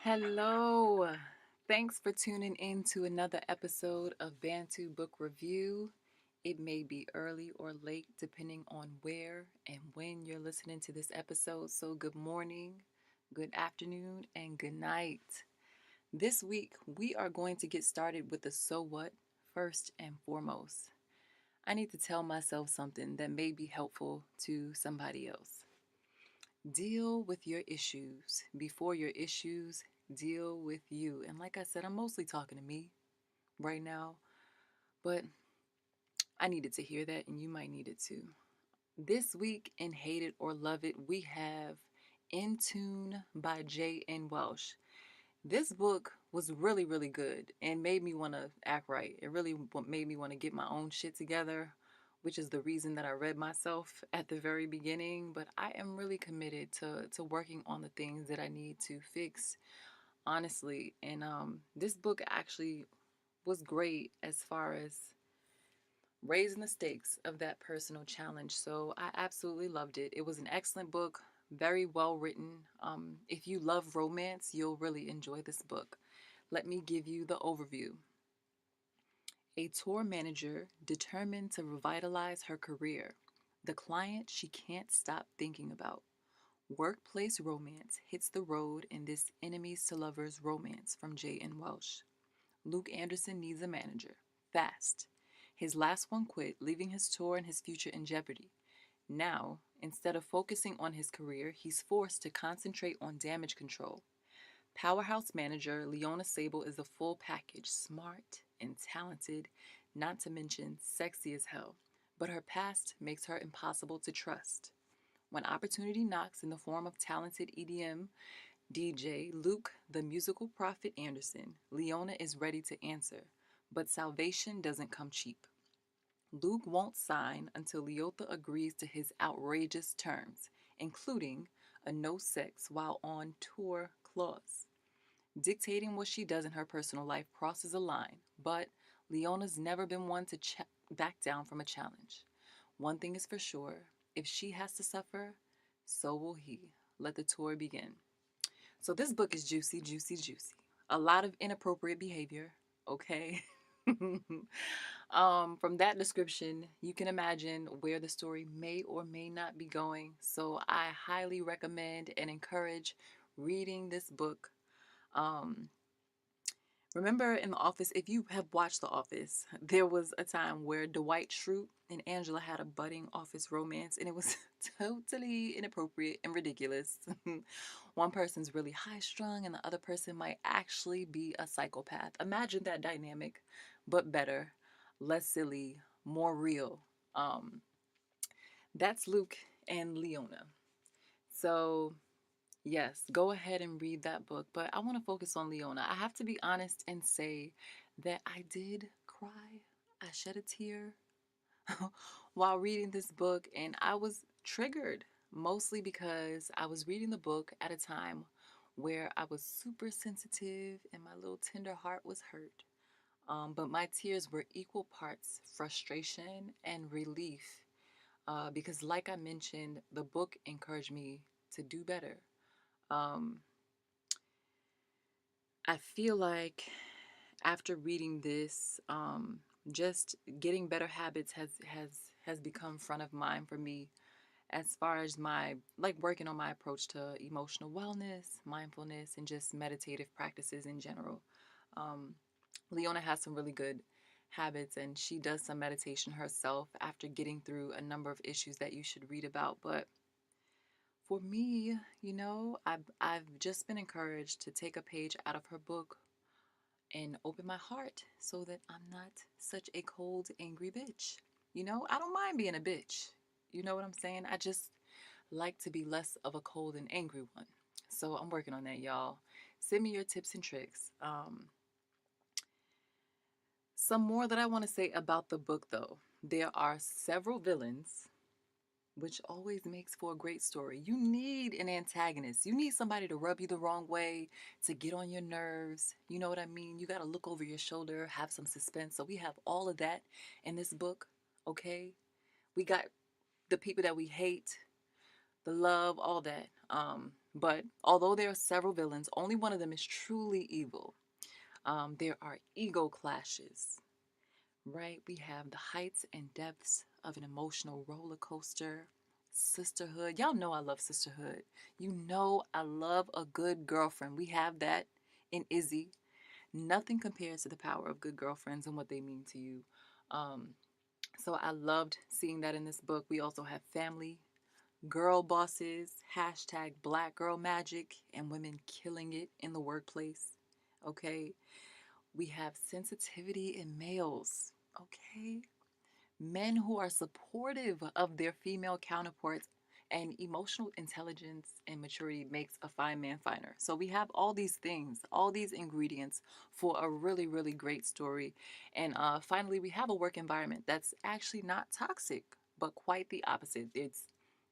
Hello. Thanks for tuning in to another episode of Bantu Book Review. It may be early or late depending on where and when you're listening to this episode. So, good morning, good afternoon, and good night. This week, we are going to get started with the so what first and foremost. I need to tell myself something that may be helpful to somebody else. Deal with your issues before your issues deal with you. And like I said, I'm mostly talking to me right now, but I needed to hear that, and you might need it too. This week in Hate It or Love It, we have In Tune by JN Welsh. This book was really, really good and made me want to act right. It really made me want to get my own shit together, which is the reason that I read myself at the very beginning. But I am really committed to working on the things that I need to fix, honestly. And this book actually was great as far as raising the stakes of that personal challenge. So I absolutely loved it. It was an excellent book, very well written. If you love romance, you'll really enjoy this book. Let me give you the overview. A tour manager determined to revitalize her career, the client she can't stop thinking about. Workplace romance hits the road in this enemies to lovers romance from JN Welsh. Luke Anderson needs a manager. Fast. His last one quit, leaving his tour and his future in jeopardy. Now, instead of focusing on his career, he's forced to concentrate on damage control. Powerhouse manager Leona Sable is a full package, smart and talented, not to mention sexy as hell. But her past makes her impossible to trust. When opportunity knocks in the form of talented EDM DJ Luke, the musical prophet Anderson, Leona is ready to answer. But salvation doesn't come cheap. Luke won't sign until Leota agrees to his outrageous terms, including a no sex while on tour clause. Dictating what she does in her personal life crosses a line, but Leona's never been one to back down from a challenge. One thing is for sure, if she has to suffer, so will he. Let the tour begin. So this book is juicy, juicy, juicy. A lot of inappropriate behavior, okay? From that description, you can imagine where the story may or may not be going. So I highly recommend and encourage reading this book. Um, Remember in The Office, if you have watched The Office, there was a time where Dwight Schrute and Angela had a budding office romance, and it was totally inappropriate and ridiculous. One person's really high strung, and the other person might actually be a psychopath. Imagine that dynamic, but better, less silly, more real. Um, that's Luke and Leona. So yes, go ahead and read that book. But I want to focus on Leona. I have to be honest and say that I did cry. I shed a tear while reading this book, and I was triggered mostly because I was reading the book at a time where I was super sensitive and my little tender heart was hurt. But my tears were equal parts frustration and relief because, like I mentioned, the book encouraged me to do better. Um, I feel like after reading this, just getting better habits has become front of mind for me as far as my like working on my approach to emotional wellness, mindfulness, and just meditative practices in general. Um, Leona has some really good habits, and she does some meditation herself after getting through a number of issues that you should read about. But for me, I've just been encouraged to take a page out of her book and open my heart so that I'm not such a cold, angry bitch. I don't mind being a bitch. You know what I'm saying? I just like to be less of a cold and angry one. So I'm working on that, y'all. Send me your tips and tricks. Some more that I want to say about the book, though. There are several villains, which always makes for a great story. You need an antagonist. You need somebody to rub you the wrong way, to get on your nerves. You know what I mean? You got to look over your shoulder, have some suspense. So we have all of that in this book, okay? We got the people that we hate, the love, all that. But although there are several villains, only one of them is truly evil. There are ego clashes, right? We have the heights and depths of an emotional roller coaster. Sisterhood. Y'all know I love Sisterhood. You know I love a good girlfriend. We have that in Izzy. Nothing compares to the power of good girlfriends and what they mean to you. Um, so I loved seeing that in this book. We also have family, girl bosses, hashtag black girl magic, and women killing it in the workplace. Okay. We have sensitivity in males. Okay. Men who are supportive of their female counterparts, and emotional intelligence and maturity makes a fine man finer. So we have all these things, all these ingredients for a really, really great story. And finally, we have a work environment that's actually not toxic, but quite the opposite. It's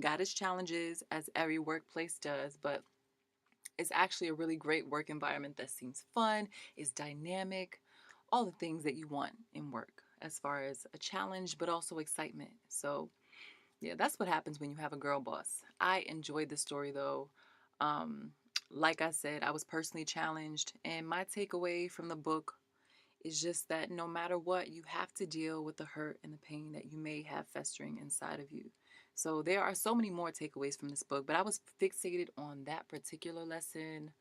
got its challenges, as every workplace does, but it's actually a really great work environment that seems fun, is dynamic, all the things that you want in work as far as a challenge, but also excitement. So, yeah, that's what happens when you have a girl boss. I enjoyed the story though. Um, like I said, I was personally challenged, and my takeaway from the book is just that no matter what, you have to deal with the hurt and the pain that you may have festering inside of you. So there are so many more takeaways from this book, but I was fixated on that particular lesson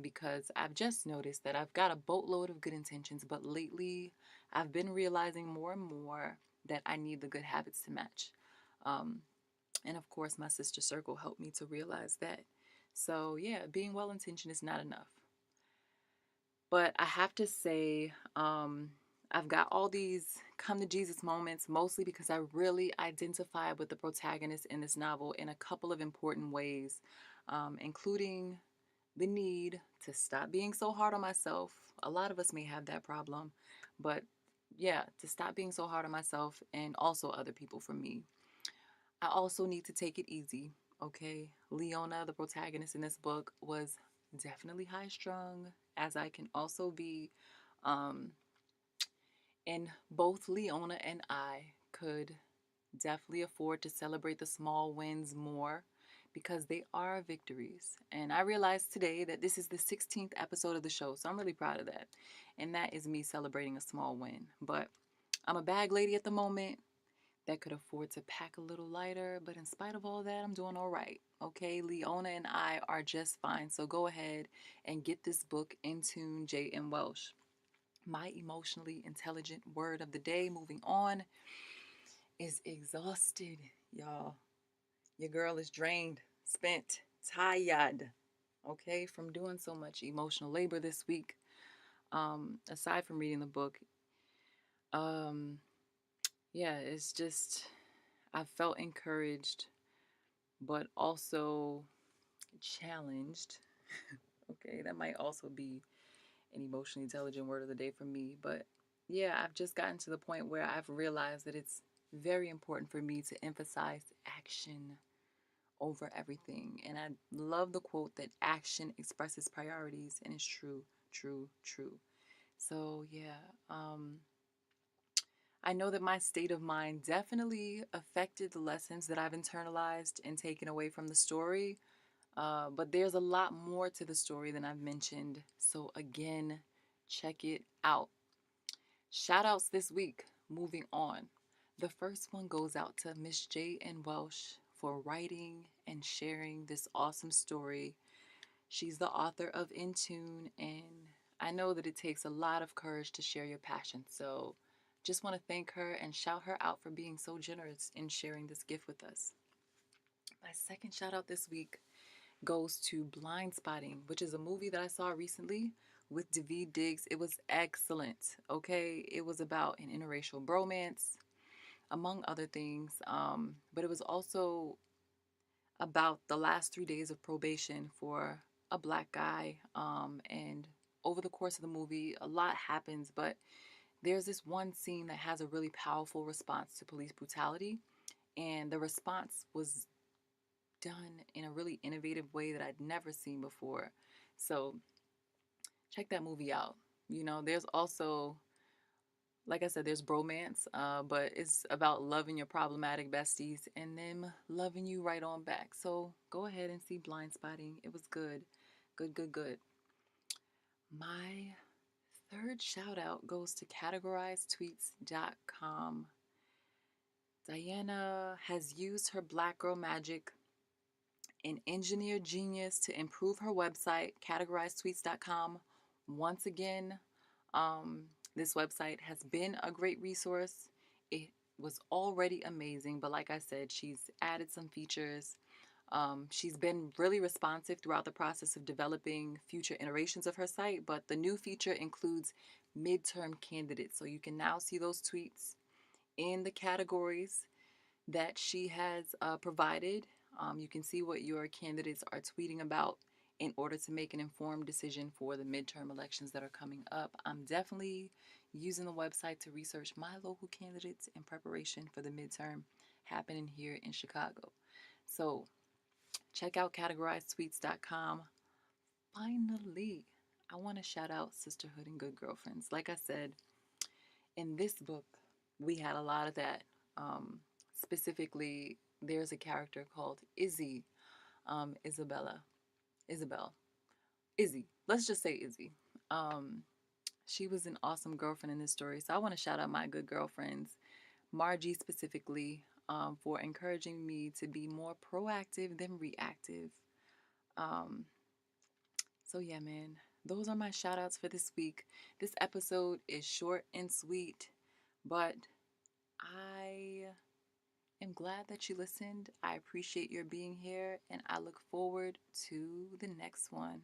because I've just noticed that I've got a boatload of good intentions, but lately I've been realizing more and more that I need the good habits to match. Um, and of course, my sister circle helped me to realize that. So, yeah, being well intentioned is not enough. But I have to say, I've got all these come to Jesus moments mostly because I really identify with the protagonist in this novel in a couple of important ways, including the need to stop being so hard on myself. A lot of us may have that problem, but yeah, to stop being so hard on myself and also other people for me. I also need to take it easy, okay? Leona, the protagonist in this book, was definitely high strung, as I can also be. Um, and both Leona and I could definitely afford to celebrate the small wins more because they are victories. And I realized today that this is the 16th episode of the show, so I'm really proud of that. And that is me celebrating a small win. But I'm a bag lady at the moment that could afford to pack a little lighter, but in spite of all that, I'm doing all right. Okay, Leona and I are just fine. So go ahead and get this book in tune, JN Welsh. My emotionally intelligent word of the day, moving on, is exhausted, y'all. Your girl is drained, spent, tired, okay, from doing so much emotional labor this week. Aside from reading the book, um, yeah, it's just, I felt encouraged, but also challenged. Okay, that might also be an emotionally intelligent word of the day for me. But yeah, I've just gotten to the point where I've realized that it's very important for me to emphasize action over everything. And I love the quote that action expresses priorities, and it's true, true, true. So yeah, I know that my state of mind definitely affected the lessons that I've internalized and taken away from the story. But there's a lot more to the story than I've mentioned. So again, check it out. Shout outs this week. Moving on. The first one goes out to Miss JN Welsh for writing and sharing this awesome story. She's the author of In Tune, and I know that it takes a lot of courage to share your passion. So just want to thank her and shout her out for being so generous in sharing this gift with us. My second shout out this week goes to Blindspotting, which is a movie that I saw recently with Daveed Diggs. It was excellent. Okay, it was about an interracial bromance, among other things. But it was also about the last 3 days of probation for a black guy. And over the course of the movie, a lot happens, but there's this one scene that has a really powerful response to police brutality. And the response was done in a really innovative way that I'd never seen before. So check that movie out. You know, there's also Like I said, there's bromance, but it's about loving your problematic besties and them loving you right on back. So go ahead and see Blindspotting. It was good. Good, good, good. My third shout out goes to categorizedtweets.com. Diana has used her black girl magic and engineer genius to improve her website, categorizedtweets.com. Once again, this website has been a great resource. It was already amazing, but like I said, she's added some features. She's been really responsive throughout the process of developing future iterations of her site, but the new feature includes midterm candidates. So you can now see those tweets in the categories that she has provided. You can see what your candidates are tweeting about in order to make an informed decision for the midterm elections that are coming up. I'm definitely using the website to research my local candidates in preparation for the midterm happening here in Chicago. So check out categorizedtweets.com. Finally, I want to shout out Sisterhood and Good Girlfriends. Like I said, in this book, we had a lot of that. Specifically, there's a character called Izzy, Isabel, Izzy. Let's just say Izzy. Um, she was an awesome girlfriend in this story. So I want to shout out my good girlfriends, Margie specifically, for encouraging me to be more proactive than reactive. Um, so yeah, man, those are my shout outs for this week. This episode is short and sweet, but I am glad that you listened. I appreciate your being here, and I look forward to the next one.